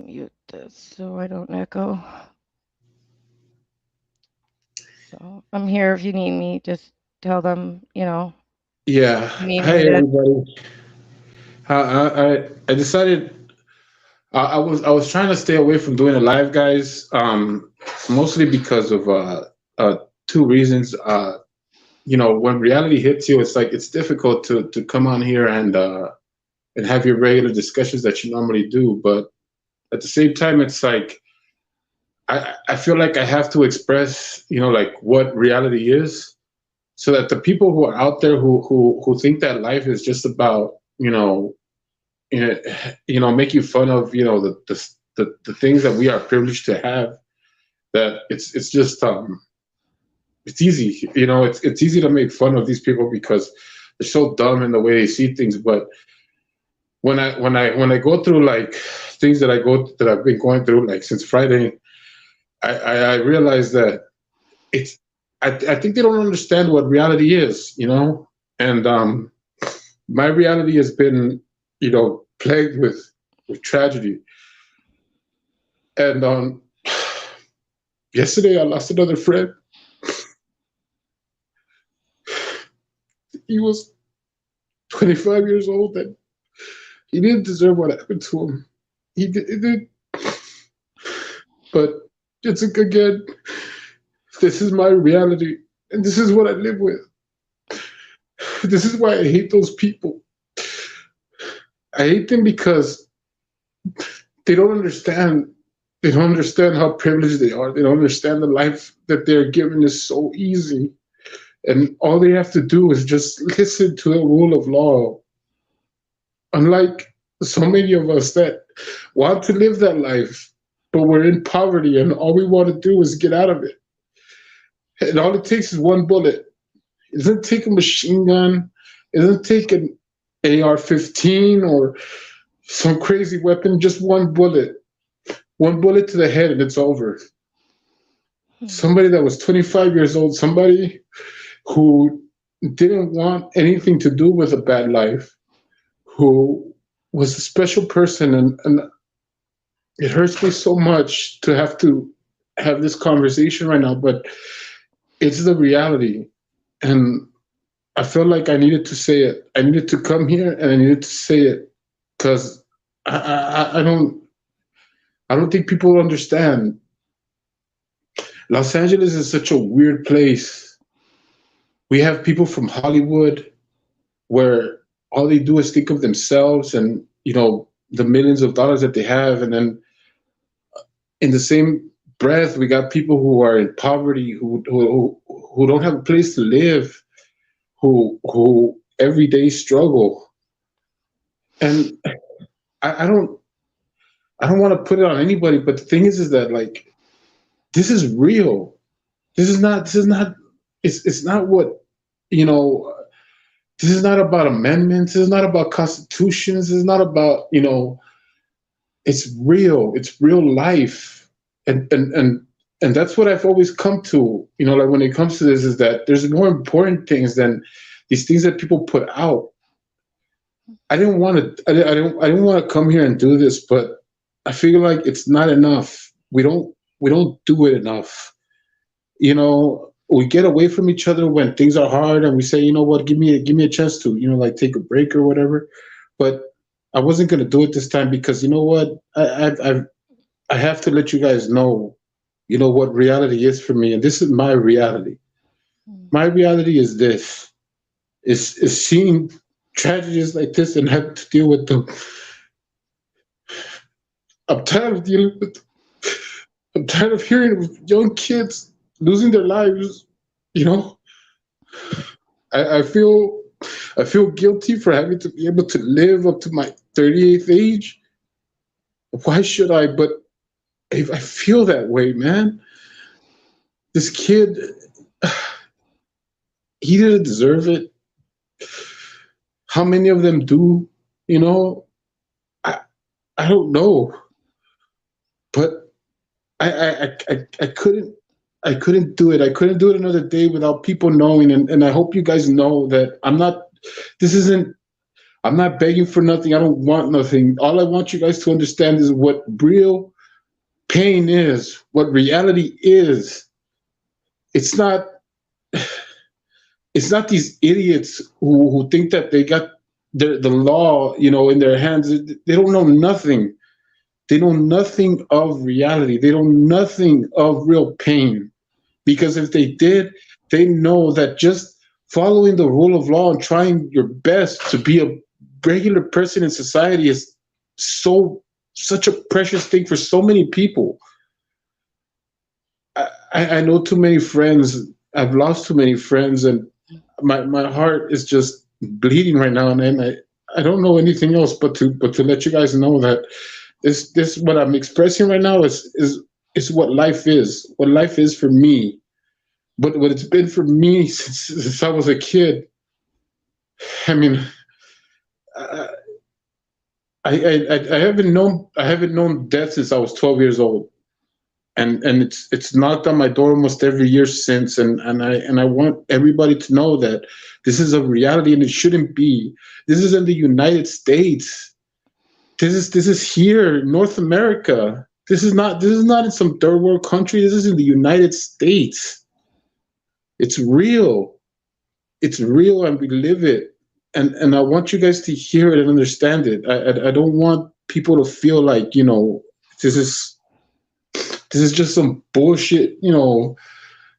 Mute this so I don't echo. So I'm here if you need me. Just tell them, Yeah. you need me Hey, to. everybody. I decided I was trying to stay away from doing it live, guys. Mostly because of uh two reasons. When reality hits you, it's like it's difficult to come on here and have your regular discussions that you normally do. But at the same time, it's like I feel like I have to express, like what reality is, so that the people who are out there who think that life is just about, eh, make you fun of, the things that we are privileged to have. That it's just it's easy, it's easy to make fun of these people because they're so dumb in the way they see things. But when I go through like things that I've been going through like since Friday, I realize that it's I think they don't understand what reality is, and my reality has been, plagued with tragedy. And yesterday I lost another friend. He was 25 years old, and he didn't deserve what happened to him. He did, but it's again, this is my reality, and this is what I live with. This is why I hate those people. I hate them because they don't understand. They don't understand how privileged they are. They don't understand the life that they're given is so easy. And all they have to do is just listen to the rule of law. Unlike so many of us that want to live that life, but we're in poverty and all we want to do is get out of it. And all it takes is one bullet. It doesn't take a machine gun. It doesn't take an AR-15 or some crazy weapon, just one bullet. One bullet to the head and it's over. Somebody that was 25 years old, somebody who didn't want anything to do with a bad life, who was a special person. And it hurts me so much to have this conversation right now, but it's the reality. And I felt like I needed to say it. I needed to come here and I needed to say it because I don't think people understand. Los Angeles is such a weird place. We have people from Hollywood where all they do is think of themselves and, the millions of dollars that they have. And then in the same breath, we got people who are in poverty, who don't have a place to live, who every day struggle. And I don't want to put it on anybody, but the thing is that like this is real. This is not it's not what, you know this is not about amendments. This is not about constitutions. This is not about, it's real. It's real life. And that's what I've always come to, like when it comes to this, is that there's more important things than these things that people put out. I didn't want to come here and do this, but I feel like it's not enough. We don't do it enough. We get away from each other when things are hard, and we say, you know what, give me a chance to, like take a break or whatever. But I wasn't gonna do it this time because you know what, I have to let you guys know, what reality is for me, and this is my reality. My reality is this: is seeing tragedies like this and having to deal with them. I'm tired of dealing with. I'm tired of hearing of young kids losing their lives. You know, I feel guilty for having to be able to live up to my 38th age. Why should I? But if I feel that way, man, this kid, he didn't deserve it. How many of them do? You know, I I don't know, but I couldn't do it. I couldn't do it another day without people knowing. And I hope you guys know that I'm not. This isn't. I'm not begging for nothing. I don't want nothing. All I want you guys to understand is what real pain is, what reality is. It's not it's not these idiots who think that they got the law, in their hands. They don't know nothing. They know nothing of reality. They know nothing of real pain. Because if they did, they know that just following the rule of law and trying your best to be a regular person in society is such a precious thing for so many people. I know too many friends. I've lost too many friends, and my heart is just bleeding right now. And I don't know anything else but to let you guys know that this what I'm expressing right now is what life is. What life is for me. But what it's been for me since I was a kid. I mean, I, I haven't known death since I was 12 years old, and it's knocked on my door almost every year since. And I want everybody to know that this is a reality, and it shouldn't be. This is in the United States. This is here, North America. This is not in some third world country. This is in the United States. It's real. It's real, and we live it. And I want you guys to hear it and understand it. I don't want people to feel like, this is this is just some bullshit,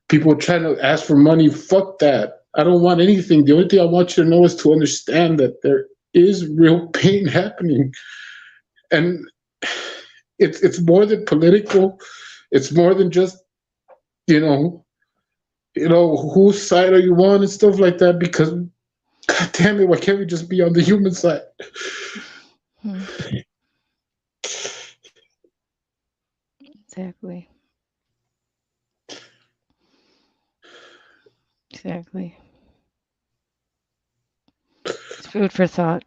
people trying to ask for money. Fuck that. I don't want anything. The only thing I want you to know is to understand that there is real pain happening. And it's more than political. It's more than just, you know, whose side are you on and stuff like that, because God damn it, why can't we just be on the human side? Hmm. Exactly. Exactly. It's food for thought.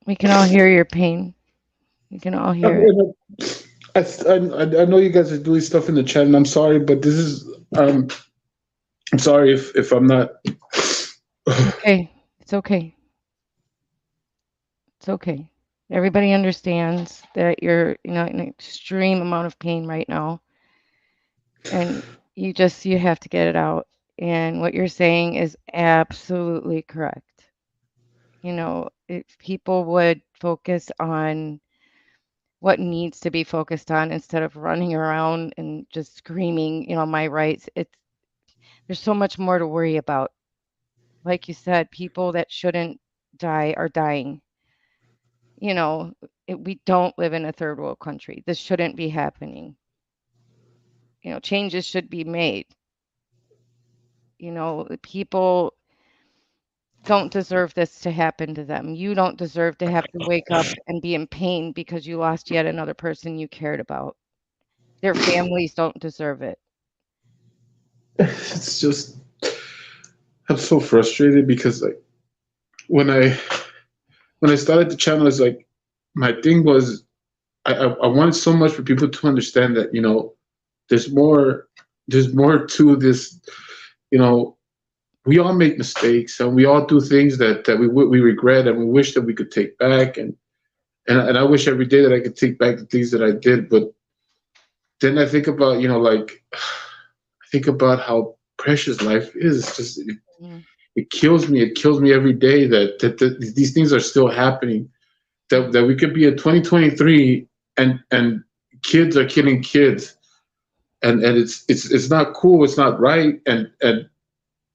We can all hear your pain. We can all I, hear it. mean, I know you guys are doing stuff in the chat, and I'm sorry, but this is I'm sorry if I'm not. Okay. It's okay. It's okay. Everybody understands that you're, in an extreme amount of pain right now, and you have to get it out. And what you're saying is absolutely correct. If people would focus on what needs to be focused on instead of running around and just screaming, my rights, there's so much more to worry about. Like you said, people that shouldn't die are dying. We don't live in a third world country. This shouldn't be happening. Changes should be made. People don't deserve this to happen to them. You don't deserve to have to wake up and be in pain because you lost yet another person you cared about. Their families don't deserve it. It's just I'm so frustrated because, like, when I when I started the channel, it's like my thing was I wanted so much for people to understand that, there's more to this. You know, we all make mistakes, and we all do things that we regret, and we wish that we could take back. And I wish every day that I could take back the things that I did. But then I think about, like, I think about how precious life is. It's just Mm. it kills me. It kills me every day that these things are still happening. That we could be in 2023, and kids are killing kids, and it's not cool. It's not right. And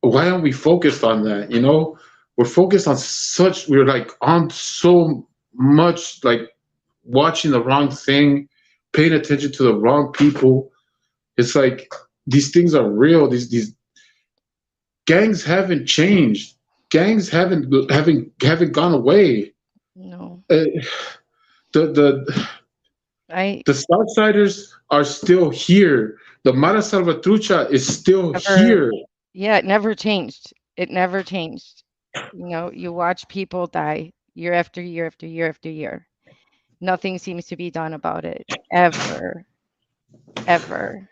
why aren't we focused on that? We're focused on we're like on so much, like watching the wrong thing, paying attention to the wrong people. It's like these things are real. These gangs haven't changed. Gangs haven't gone away. No. Uh, the I the Southsiders are still here. The Mara Salvatrucha is still never, here. yeah, it never changed. It never changed. You watch people die year after year after year after year. Nothing seems to be done about it ever, ever.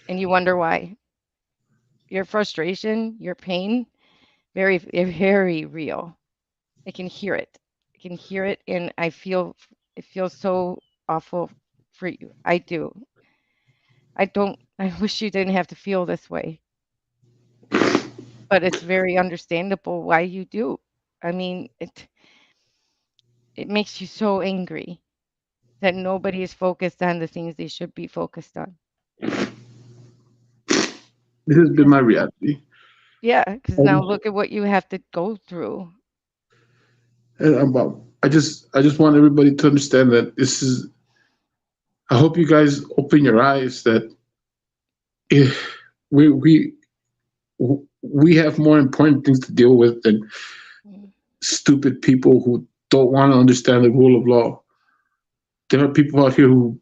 And you wonder why. your frustration, your pain, very, very real. I can hear it. I can hear it, and I feel it feels so awful for you. I do. I don't. I wish you didn't have to feel this way, but it's very understandable why you do. I mean, it makes you so angry that nobody is focused on the things they should be focused on. This has been my reality. Yeah, because now Um, look at what you have to go through. and I just want everybody to understand that this is. I hope you guys open your eyes that if we have more important things to deal with than Mm, stupid people who don't want to understand the rule of law. There are people out here who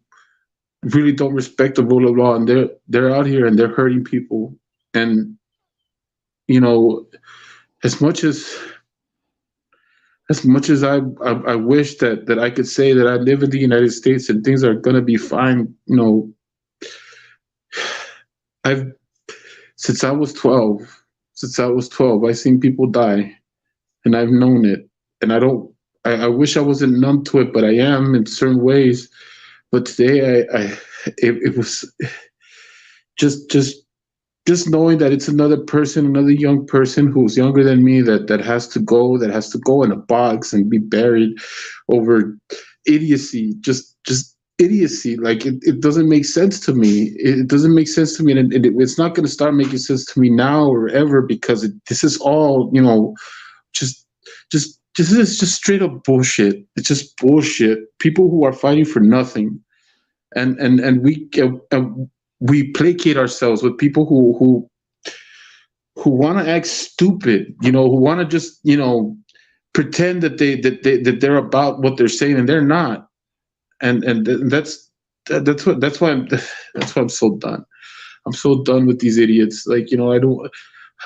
really don't respect the rule of law, and they're out here and they're hurting people. And you know, as much as I wish that I could say that I live in the United States and things are gonna be fine, I've since I was 12, I've seen people die, and I've known it, and I don't. I wish I wasn't numb to it, but I am in certain ways. But today, it was just just just knowing that it's another person, another young person who's younger than me that has to go in a box and be buried over idiocy, just idiocy. Like it doesn't make sense to me. It doesn't make sense to me, and it's not going to start making sense to me now or ever because this is all just this is just straight up bullshit. It's just bullshit. People who are fighting for nothing, and we placate ourselves with people who want to act stupid, who want to just pretend that they're about what they're saying and they're not. And that's why I'm so done. I'm so done with these idiots. Like,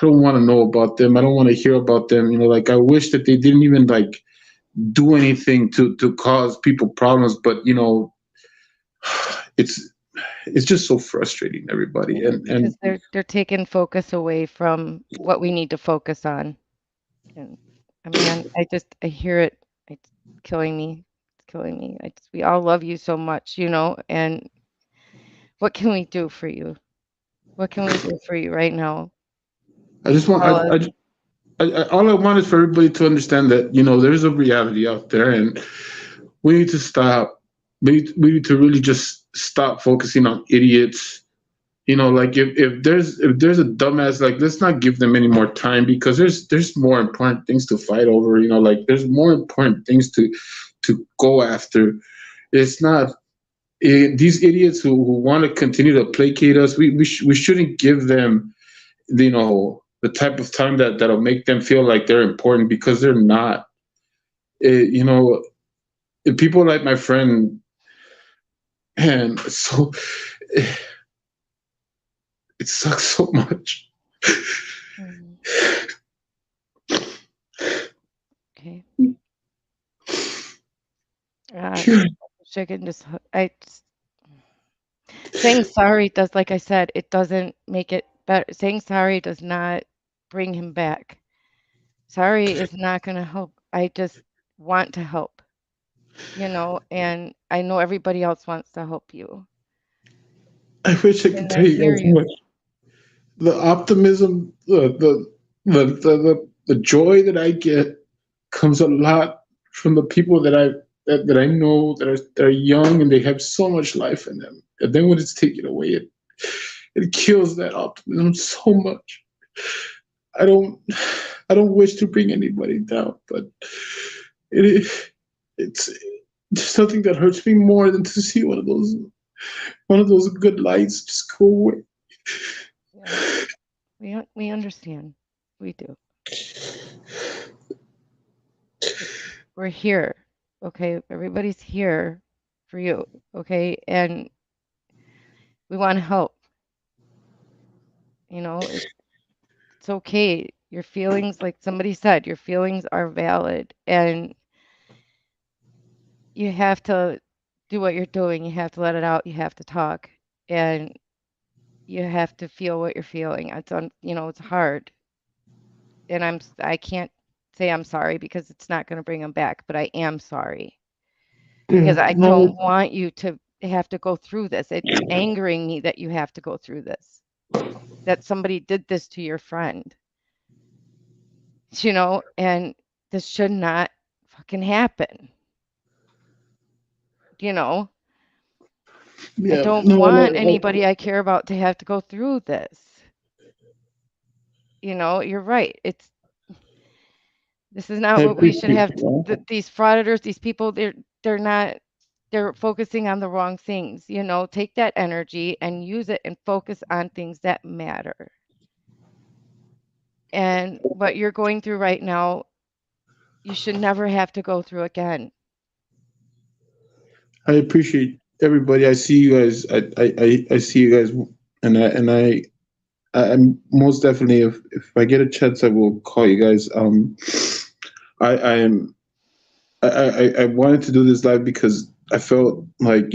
I don't want to know about them. I don't want to hear about them. Like I wish that they didn't even like do anything to cause people problems. But it's it's just so frustrating, everybody. And because they're taking focus away from what we need to focus on. And I mean, I hear it. It's killing me. It's killing me. We all love you so much, and what can we do for you? What can we do for you right now? I just want Tell us. all I want is for everybody to understand that there's a reality out there, and we need to stop. We need to really just stop focusing on idiots. Like if there's a dumbass, like let's not give them any more time because there's more important things to fight over. Like there's more important things to go after. It's not these idiots who want to continue to placate us. We shouldn't give them the type of time that'll make them feel like they're important because they're not. You know, people like my friend, and so it sucks so much. Mhm. Okay. Chicken just, saying sorry does, like I said, it doesn't make it better. Saying sorry does not bring him back. Sorry is not going to help. I just want to help, and I know everybody else wants to help you. I wish I could And I tell you hear guys how you. much the optimism, the joy that I get comes a lot from the people that I know that are young and they have so much life in them. And then when it's taken away, it kills that optimism so much. I don't I don't wish to bring anybody down, but it it's there's nothing that hurts me more than to see one of those good lights just go away. Yeah, we understand. We do. We're here. Okay, everybody's here for you. Okay, and we want to help. It's okay. Your feelings, like somebody said, your feelings are valid, and you have to do what you're doing. You have to let it out. You have to talk, and you have to feel what you're feeling. It's hard. And I can't say I'm sorry because it's not going to bring them back, but I am sorry Yeah, because I don't no, want you to have to go through this. It's angering me that you have to go through this, that somebody did this to your friend, and this should not fucking happen. You know, I yeah, don't no, want no, anybody I care about to have to go through this. You're right. This is I not what we should appreciate have. that. These frauditors, these people, they're not. They're focusing on the wrong things. Take that energy and use it and focus on things that matter. And what you're going through right now, you should never have to go through again. I appreciate everybody. I see you guys. I see you guys, I'm most definitely, if I get a chance, I will call you guys. I am I wanted to do this live because I felt like,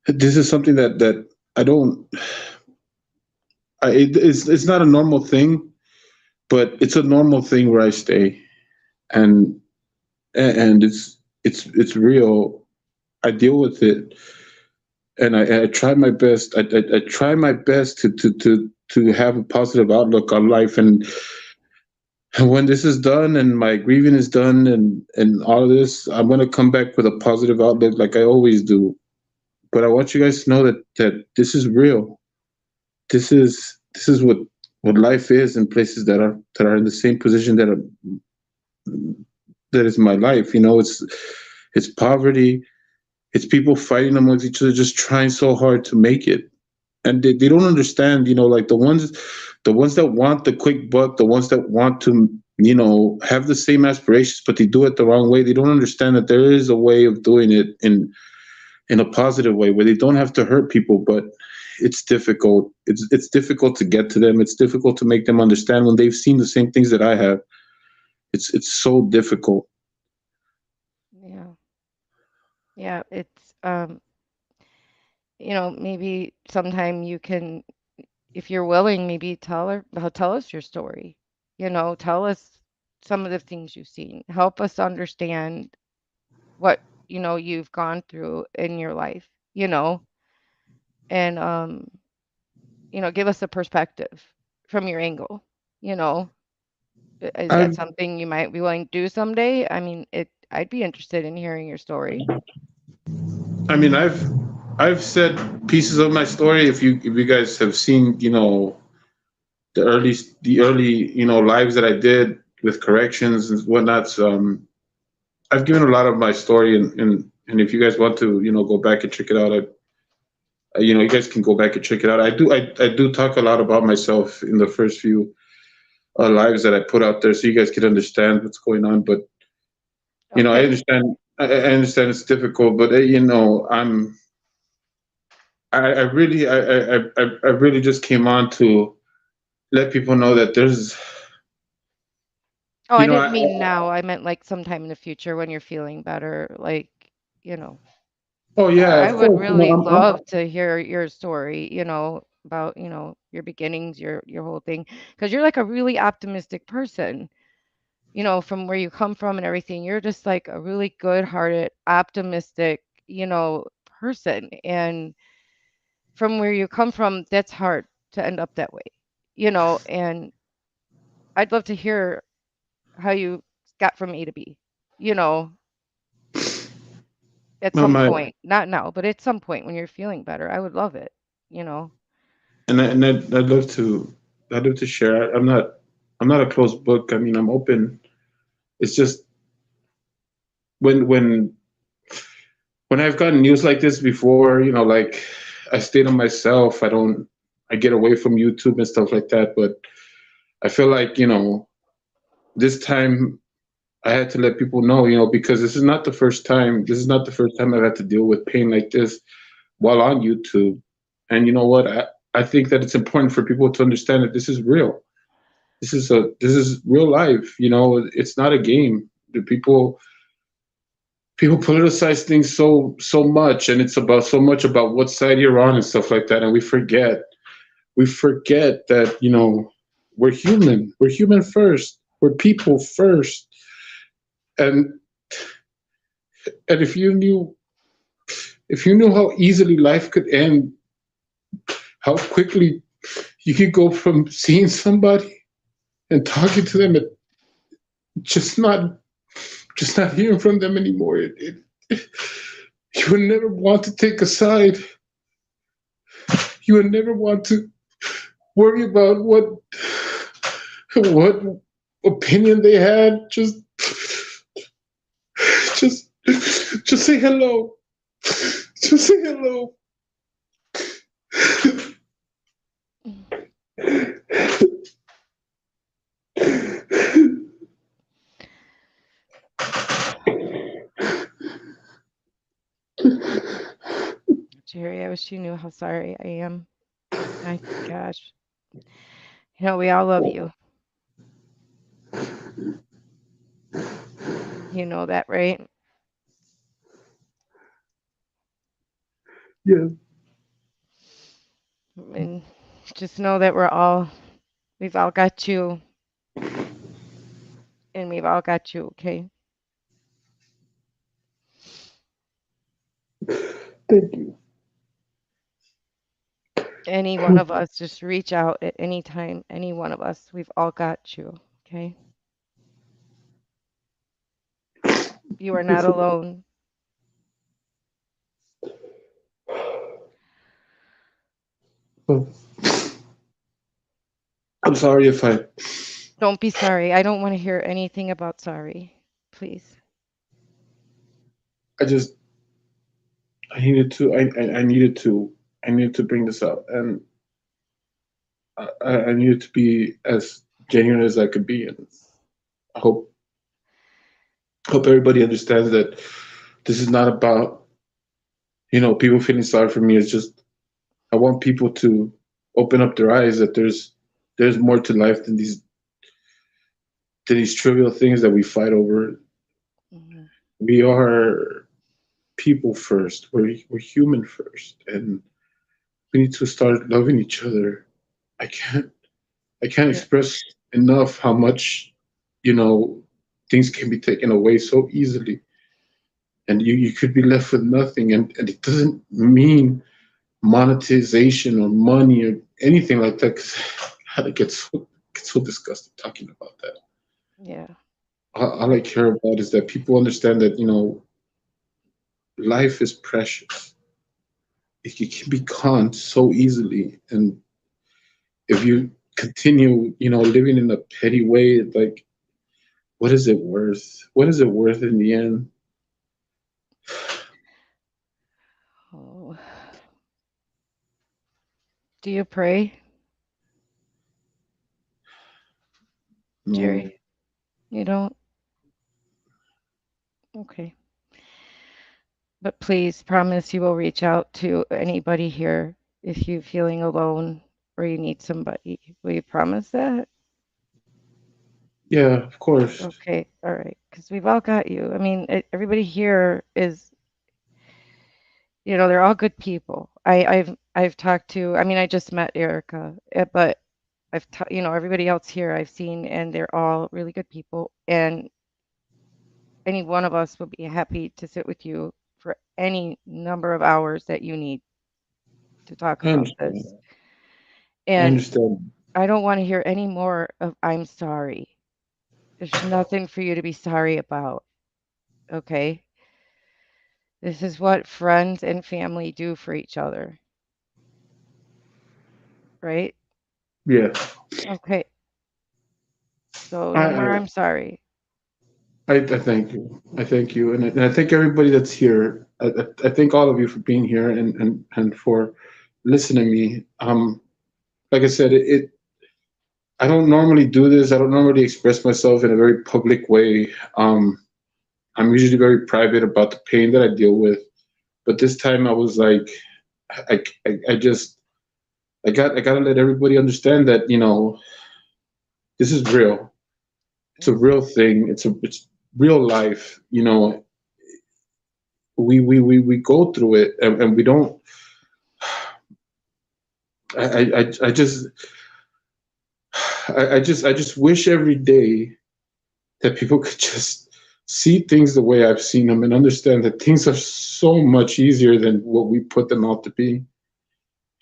this is something that I don't. It's not a normal thing, but it's a normal thing where I stay, and and it's real. I deal with it, and I try my best. I try my best to have a positive outlook on life, and when this is done and my grieving is done and all of this, I'm gonna come back with a positive outlook like I always do. But I want you guys to know that this is real. This is what life is in places that are in the same position that is my life. It's poverty. It's people fighting amongst each other, just trying so hard to make it, and they don't understand. Like the ones that want the quick buck, the ones that want to have the same aspirations, but they do it the wrong way. They don't understand that there is a way of doing it in a positive way where they don't have to hurt people, but it's difficult. It's difficult to get to them. It's difficult to make them understand when they've seen the same things that I have. It's so difficult. Yeah. Yeah, maybe sometime you can, if you're willing, maybe tell us your story. Tell us some of the things you've seen. Help us understand what, you've gone through in your life, and give us a perspective from your angle, you know. Is that I've something you might be willing to do someday? I mean, I'd be interested in hearing your story. I mean, I've said pieces of my story. If you guys have seen, the early lives that I did with corrections and whatnot. I've given a lot of my story, and if you guys want to go back and check it out, you guys can go back and check it out. I do talk a lot about myself in the first few lives that I put out there, so you guys can understand what's going on. But I Okay. understand. I understand it's difficult, but I really I really just came on to let people know that there's Oh, you I know didn't I, mean now. I meant like sometime in the future when you're feeling better. Like, you know, oh yeah, I of would course. really love to hear your story, about, your beginnings, your whole thing, because you're like a really optimistic person, from where you come from and everything. You're just like a really good-hearted, optimistic, person. And from where you come from, that's hard to end up that way, and I'd love to hear how you got from A to B, you know, at No, some my point. Not now, but at some point when you're feeling better. I would love it, you know. I'd love to share. I'm not a closed book. I mean, I'm open. It's just when when I've gotten news like this before, like I stayed on myself. I get away from YouTube and stuff like that. But I feel like this time I had to let people know, because this is not the first time. This is not the first time I've had to deal with pain like this while on YouTube. And you know what? I think that it's important for people to understand that this is real. This is real life. It's not a game. The people people politicize things so much, and it's about so much about what side you're on and stuff like that, and we forget that we're human first, we're people first, and if you knew how easily life could end, how quickly you could go from seeing somebody and talking to them and just not just not hearing from them anymore. You would never want to take a side. You would never want to worry about what opinion they had. Just just say hello. Just say hello. Jerry, I wish you knew how sorry I am. My gosh. You know, we all love you. You know that, right? Yeah. And just know that we've all got you, and we've all got you, okay? Thank you. Any one of us, just reach out at any time, any one of us. We've all got you, okay? You are not alone. Well, I'm sorry if Don't be sorry. I don't want to hear anything about sorry. Please. I just I needed to I needed to bring this up, and I needed to be as genuine as I could be, and I hope everybody understands that this is not about people feeling sorry for me. It's just I want people to open up their eyes that there's more to life than these trivial things that we fight over. Mhm. We are people first. We're human first, and we need to start loving each other. I can't I can't Yeah. express enough how much you know things can be taken away so easily, and you could be left with nothing, and it doesn't mean monetization or money or anything like that. 'Cause God, it gets so disgusting talking about that. Yeah. All I care about is that people understand that life is precious. It can be gone so easily, and if you continue living in a petty way, like, what is it worth? What is it worth in the end? Oh. Do you pray, No. Jerry? You don't? Okay. But please promise you will reach out to anybody here if you're feeling alone or you need somebody. Will you promise that? Yeah, of course. Okay. All right. Because we've all got you. I mean, everybody here is, they're all good people. I've talked to, I mean, I just met Erica, but everybody else here I've seen, and they're all really good people. And any one of us will be happy to sit with you for any number of hours that you need to talk I about understand. this. I And understand. I don't want to hear any more of I'm sorry. There's nothing for you to be sorry about. Okay. This is what friends and family do for each other, right? Yeah. Okay. So I no I, more I'm sorry. I thank you. I thank you, and I thank everybody that's here. I thank all of you for being here and for listening to me. Like I said, I don't normally do this. I don't normally express myself in a very public way. I'm usually very private about the pain that I deal with. But this time I was like, I just I gotta let everybody understand that this is real. It's a Mhm. real thing. It's real life. we go through it, and we don't. I just I just wish every day that people could just see things the way I've seen them and understand that things are so much easier than what we put them out to be.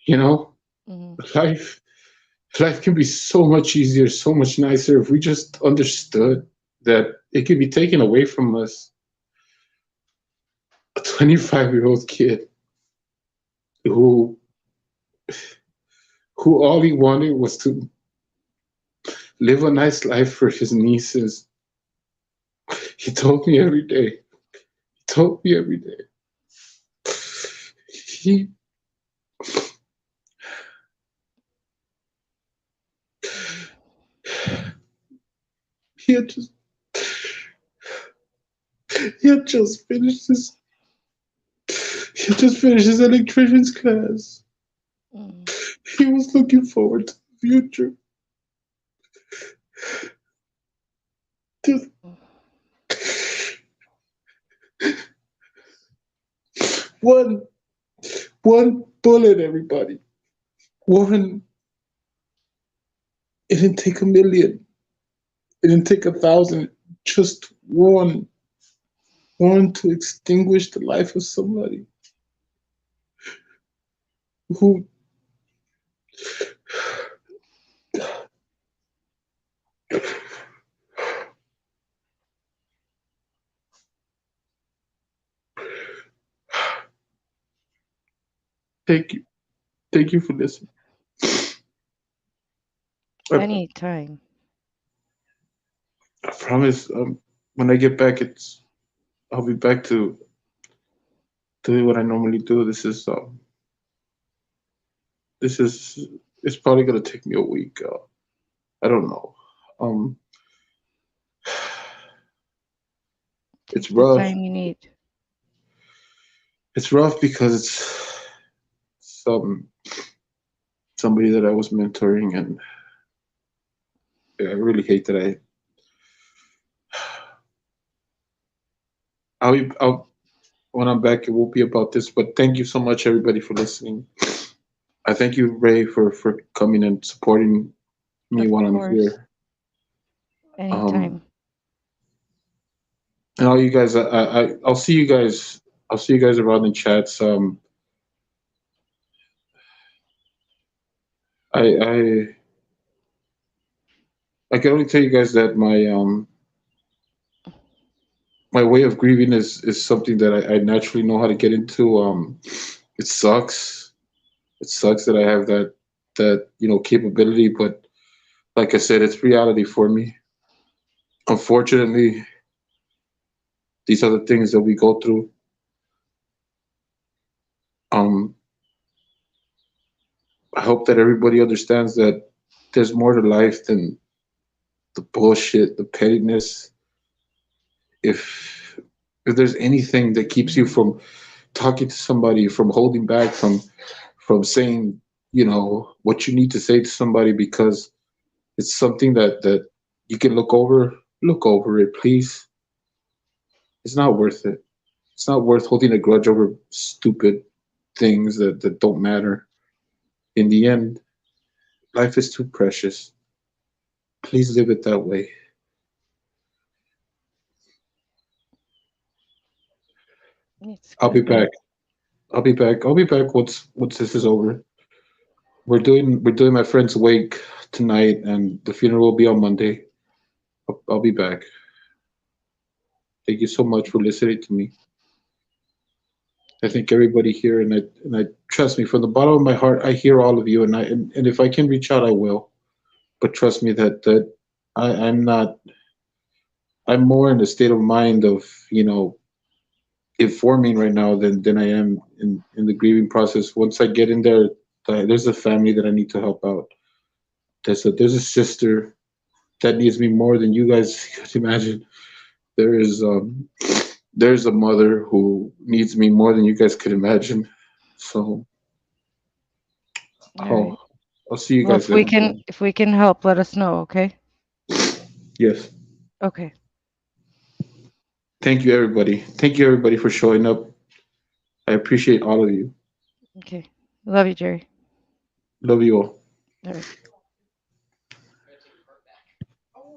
You know, Hmm. life life can be so much easier, so much nicer if we just understood that it could be taken away from us. A 25-year-old kid who all he wanted was to live a nice life for his nieces. He told me every day. He told me every day. He he had just he had just finished his he had just finished his electrician's class. Hmm. He was looking forward to the future. Just one one bullet, everybody. One. It didn't take a million. It didn't take 1,000. Just one to extinguish the life of somebody who. Thank you. Thank you for listening. I, Anytime. I promise. When I get back, I'll be back to do what I normally do. This is it's probably gonna take me a week. I don't know. Um, it's Take the rough. time you need. It's rough because it's somebody that I was mentoring, and I really hate that I'll when I'm back, it will be about this. But thank you so much, everybody, for listening. I thank you, Ray, for coming and supporting me Of while I'm course. here. Um, Anytime. and all you guys, I'll see you guys. I'll see you guys around in chats. I I can only tell you guys that my way of grieving is something that I naturally know how to get into. It sucks. It sucks that I have that capability, but like I said, it's reality for me. Unfortunately, these are the things that we go through. Um, I hope that everybody understands that there's more to life than the bullshit, the pettiness. If if there's anything that keeps you from talking to somebody, from holding back, from saying, what you need to say to somebody because it's something that you can look over it, please. It's not worth it. It's not worth holding a grudge over stupid things that don't matter. In the end, life is too precious. Please live it that way. It's I'll be good, back. man. I'll be back once this is over. We're doing my friend's wake tonight, and the funeral will be on Monday. I'll be back. Thank you so much for listening to me. I thank everybody here, and I trust me from the bottom of my heart. I hear all of you, and if I can reach out, I will. But trust me that I'm not. I'm more in the state of mind of informing right now than I am in the grieving process. Once I get in there, there's a family that I need to help out. There's a sister that needs me more than you guys could imagine. There is there's a mother who needs me more than you guys could imagine. So All right. I'll I'll see you Well, guys later. if we can help, let us know, okay? Yes. Okay. Thank you everybody. Thank you everybody for showing up. I appreciate all of you. Okay. Love you, Jerry. Love you all. All right.